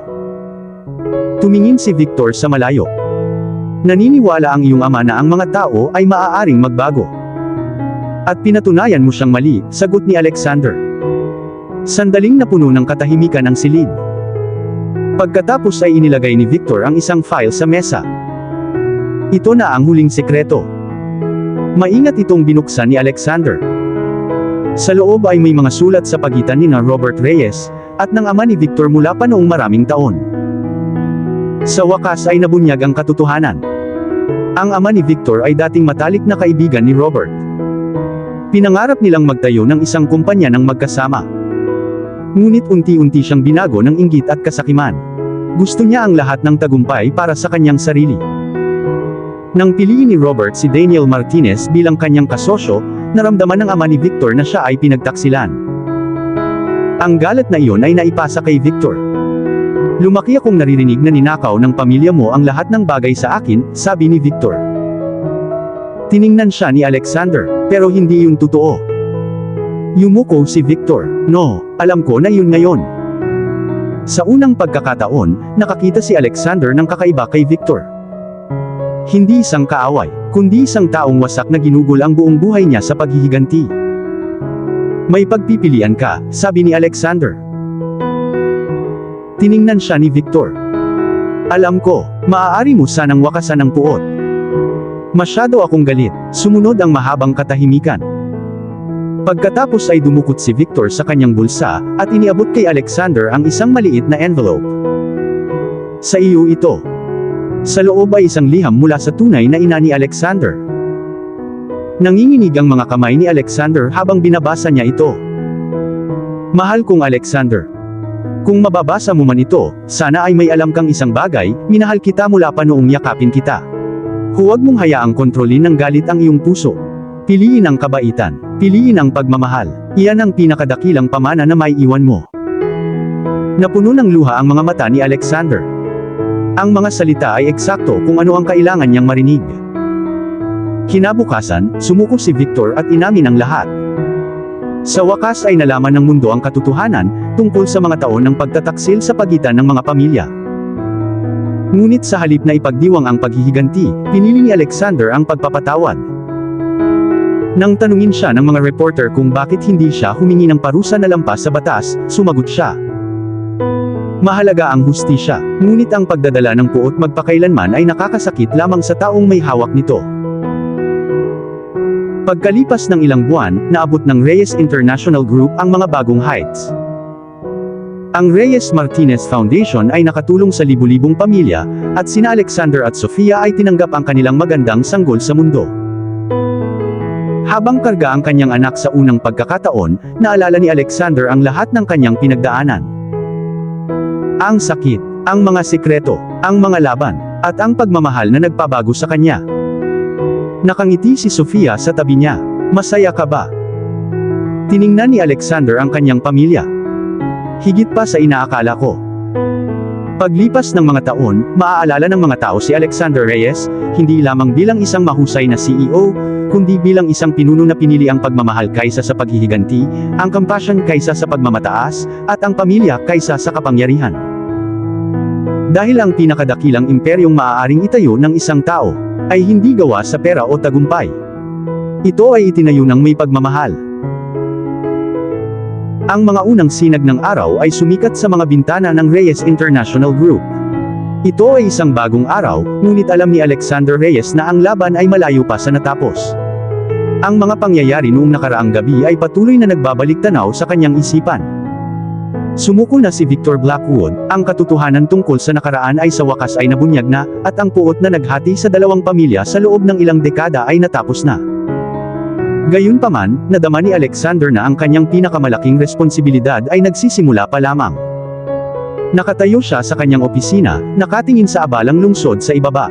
Tumingin si Victor sa malayo. "Naniniwala ang iyong ama na ang mga tao ay maaaring magbago. At pinatunayan mo siyang mali," sagot ni Alexander. Sandaling napuno ng katahimikan ang silid. Pagkatapos ay inilagay ni Victor ang isang file sa mesa. "Ito na ang huling sekreto." Maingat itong binuksan ni Alexander. Sa loob ay may mga sulat sa pagitan ni Robert Reyes at ng ama ni Victor mula pa noong maraming taon. Sa wakas ay nabunyag ang katotohanan. Ang ama ni Victor ay dating matalik na kaibigan ni Robert. Pinangarap nilang magtayo ng isang kumpanya ng magkasama. Ngunit unti-unti siyang binago ng inggit at kasakiman. Gusto niya ang lahat ng tagumpay para sa kanyang sarili. Nang piliin ni Robert si Daniel Martinez bilang kanyang kasosyo, naramdaman ng ama ni Victor na siya ay pinagtaksilan. Ang galit na iyon ay naipasa kay Victor. "Lumaki akong naririnig na ninakaw ng pamilya mo ang lahat ng bagay sa akin," sabi ni Victor. Tiningnan siya ni Alexander, pero hindi yun totoo. Yumuko si Victor. "No, alam ko na yun ngayon." Sa unang pagkakataon, nakakita si Alexander ng kakaiba kay Victor. Hindi isang kaaway, kundi isang taong wasak na ginugol ang buong buhay niya sa paghihiganti. "May pagpipilian ka," sabi ni Alexander. Tiningnan siya ni Victor. "Alam ko, maaari mo sanang wakasan ang puot." Masyado akong galit, sumunod ang mahabang katahimikan. Pagkatapos ay dumukot si Victor sa kanyang bulsa, at iniabot kay Alexander ang isang maliit na envelope. "Sa iyo ito." Sa loob ay isang liham mula sa tunay na ina ni Alexander. Nanginginig ang mga kamay ni Alexander habang binabasa niya ito. "Mahal kong Alexander. Kung mababasa mo man ito, sana ay may alam kang isang bagay, minahal kita mula pa noong yakapin kita. Huwag mong hayaang kontrolin ng galit ang iyong puso. Piliin ang kabaitan. Piliin ang pagmamahal. Iyan ang pinakadakilang pamana na may iwan mo." Napuno ng luha ang mga mata ni Alexander. Ang mga salita ay eksakto kung ano ang kailangan niyang marinig. Kinabukasan, sumuko si Victor at inamin ang lahat. Sa wakas ay nalaman ng mundo ang katotohanan tungkol sa mga taon ng pagtataksil sa pagitan ng mga pamilya. Ngunit sa halip na ipagdiwang ang paghihiganti, pinili ni Alexander ang pagpapatawad. Nang tanungin siya ng mga reporter kung bakit hindi siya humingi ng parusa na lampas sa batas, sumagot siya. Mahalaga ang hustisya, ngunit ang pagdadala ng puot magpakailanman ay nakakasakit lamang sa taong may hawak nito. Pagkalipas ng ilang buwan, naabot ng Reyes International Group ang mga bagong heights. Ang Reyes Martinez Foundation ay nakatulong sa libu-libong pamilya, at sina Alexander at Sofia ay tinanggap ang kanilang magandang sanggol sa mundo. Habang karga ang kanyang anak sa unang pagkakataon, naalala ni Alexander ang lahat ng kanyang pinagdaanan. Ang sakit, ang mga sikreto, ang mga laban, at ang pagmamahal na nagpabago sa kanya. Nakangiti si Sofia sa tabi niya. "Masaya ka ba?" Tiningnan ni Alexander ang kanyang pamilya. "Higit pa sa inaakala ko." Paglipas ng mga taon, maaalala ng mga tao si Alexander Reyes, hindi lamang bilang isang mahusay na CEO, kundi bilang isang pinuno na pinili ang pagmamahal kaysa sa paghihiganti, ang compassion kaysa sa pagmamataas, at ang pamilya kaysa sa kapangyarihan. Dahil ang pinakadakilang imperyong maaaring itayo ng isang tao, ay hindi gawa sa pera o tagumpay. Ito ay itinayo ng may pagmamahal. Ang mga unang sinag ng araw ay sumikat sa mga bintana ng Reyes International Group. Ito ay isang bagong araw, ngunit alam ni Alexander Reyes na ang laban ay malayo pa sa natapos. Ang mga pangyayari noong nakaraang gabi ay patuloy na nagbabalik tanaw sa kanyang isipan. Sumuko na si Victor Blackwood, ang katotohanan tungkol sa nakaraan ay sa wakas ay nabunyag na, at ang puot na naghati sa dalawang pamilya sa loob ng ilang dekada ay natapos na. Gayunpaman, nadama ni Alexander na ang kanyang pinakamalaking responsibilidad ay nagsisimula pa lamang. Nakatayo siya sa kanyang opisina, nakatingin sa abalang lungsod sa ibaba.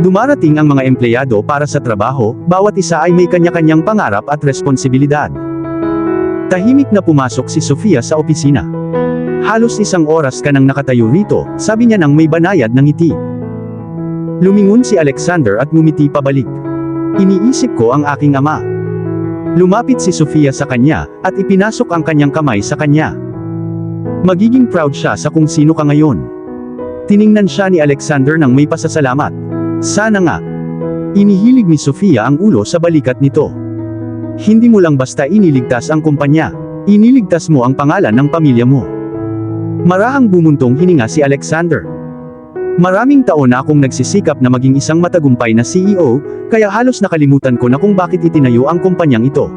Dumarating ang mga empleyado para sa trabaho, bawat isa ay may kanya-kanyang pangarap at responsibilidad. Tahimik na pumasok si Sofia sa opisina. Halos 1 oras ka nang nakatayo rito, sabi niya nang may banayad ng ngiti. Lumingon si Alexander at ngumiti pabalik. Iniisip ko ang aking ama. Lumapit si Sofia sa kanya, at ipinasok ang kanyang kamay sa kanya. Magiging proud siya sa kung sino ka ngayon. Tiningnan siya ni Alexander nang may pasasalamat. Sana nga. Inihilig ni Sofia ang ulo sa balikat nito. Hindi mo lang basta iniligtas ang kumpanya. Iniligtas mo ang pangalan ng pamilya mo. Marahang bumuntong hininga si Alexander. Maraming taon na akong nagsisikap na maging isang matagumpay na CEO, kaya halos nakalimutan ko na kung bakit itinayo ang kumpanyang ito.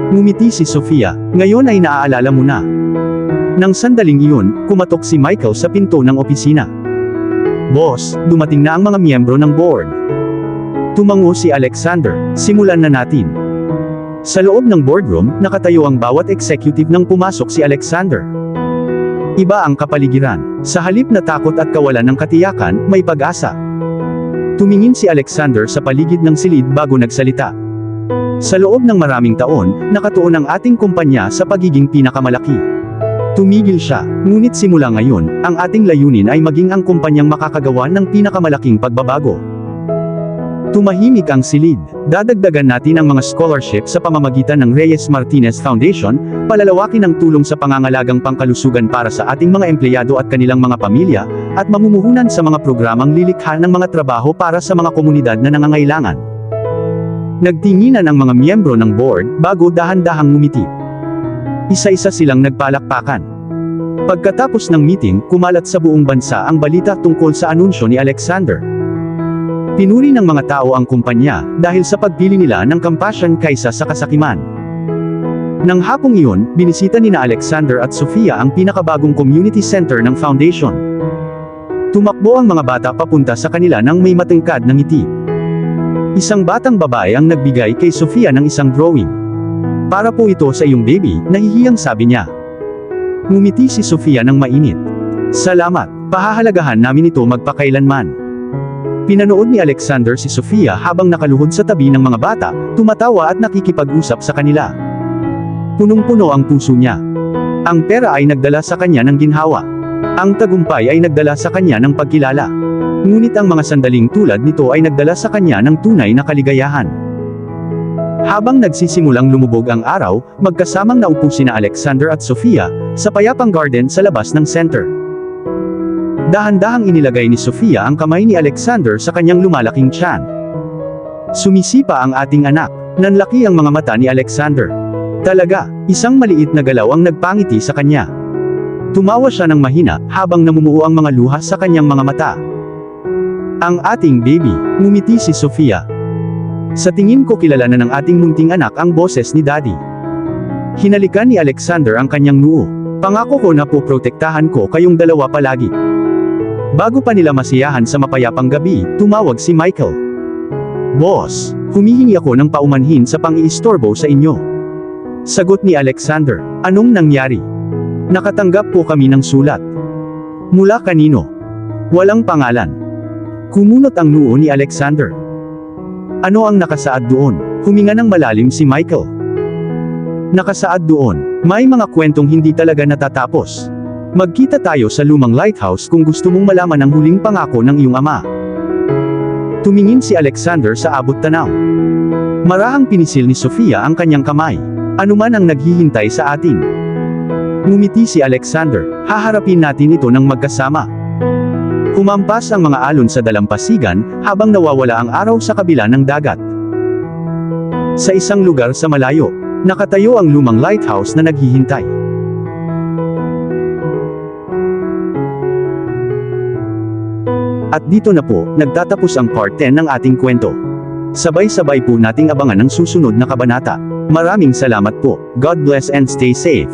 Ngumiti si Sofia, ngayon ay naaalala mo na. Nang sandaling iyon, kumatok si Michael sa pinto ng opisina. Boss, dumating na ang mga miyembro ng board. Tumango si Alexander, simulan na natin. Sa loob ng boardroom, nakatayo ang bawat executive nang pumasok si Alexander. Iba ang kapaligiran. Sa halip na takot at kawalan ng katiyakan, may pag-asa. Tumingin si Alexander sa paligid ng silid bago nagsalita. Sa loob ng maraming taon, nakatuon ang ating kumpanya sa pagiging pinakamalaki. Tumigil siya, ngunit simula ngayon, ang ating layunin ay maging ang kumpanyang makakagawa ng pinakamalaking pagbabago. Tumahimik ang silid. Dadagdagan natin ang mga scholarship sa pamamagitan ng Reyes Martinez Foundation, palalawakin ang tulong sa pangangalagang pangkalusugan para sa ating mga empleyado at kanilang mga pamilya, at mamumuhunan sa mga programang lilikha ng mga trabaho para sa mga komunidad na nangangailangan. Nagtinginan ang mga miyembro ng board, bago dahan-dahang ngumiti. Isa-isa silang nagpalakpakan. Pagkatapos ng meeting, kumalat sa buong bansa ang balita tungkol sa anunsyo ni Alexander. Pinuri ng mga tao ang kumpanya, dahil sa pagpili nila ng compassion kaysa sa kasakiman. Nang hapong iyon, binisita nina Alexander at Sofia ang pinakabagong community center ng foundation. Tumakbo ang mga bata papunta sa kanila nang may matangkad na ngiti. Isang batang babae ang nagbigay kay Sofia ng isang drawing. Para po ito sa iyong baby, nahihiyang sabi niya. Ngumiti si Sofia ng mainit. Salamat, pahahalagahan namin ito magpakailanman. Pinanood ni Alexander si Sofia habang nakaluhod sa tabi ng mga bata, tumatawa at nakikipag-usap sa kanila. Punong-puno ang puso niya. Ang pera ay nagdala sa kanya ng ginhawa. Ang tagumpay ay nagdala sa kanya ng pagkilala. Ngunit ang mga sandaling tulad nito ay nagdala sa kanya ng tunay na kaligayahan. Habang nagsisimulang lumubog ang araw, magkasamang naupo sina Alexander at Sofia, sa payapang garden sa labas ng center. Dahan-dahang inilagay ni Sofia ang kamay ni Alexander sa kanyang lumalaking tiyan. Sumisipa ang ating anak. Nanlaki ang mga mata ni Alexander. Talaga, isang maliit na galaw ang nagpangiti sa kanya. Tumawa siya ng mahina, habang namumuo ang mga luha sa kanyang mga mata. Ang ating baby, ngumiti si Sofia. Sa tingin ko kilala na ng ating munting anak ang boses ni Daddy. Hinalikan ni Alexander ang kanyang noo. Pangako ko na po protektahan ko kayong dalawa palagi. Bago pa nila masiyahan sa mapayapang gabi, tumawag si Michael. Boss, humihingi ako ng paumanhin sa pang-iistorbo sa inyo. Sagot ni Alexander, anong nangyari? Nakatanggap po kami ng sulat. Mula kanino? Walang pangalan. Kumunot ang noo ni Alexander. Ano ang nakasaad doon? Huminga ng malalim si Michael. Nakasaad doon, may mga kwentong hindi talaga natatapos. Magkita tayo sa lumang lighthouse kung gusto mong malaman ang huling pangako ng iyong ama. Tumingin si Alexander sa abot tanaw. Marahang pinisil ni Sofia ang kanyang kamay. Anuman ang naghihintay sa atin. Ngumiti si Alexander, haharapin natin ito ng magkasama. Humampas ang mga alon sa dalampasigan, habang nawawala ang araw sa kabila ng dagat. Sa isang lugar sa malayo, nakatayo ang lumang lighthouse na naghihintay. At dito na po, nagtatapos ang part 10 ng ating kwento. Sabay-sabay po nating abangan ang susunod na kabanata. Maraming salamat po. God bless and stay safe.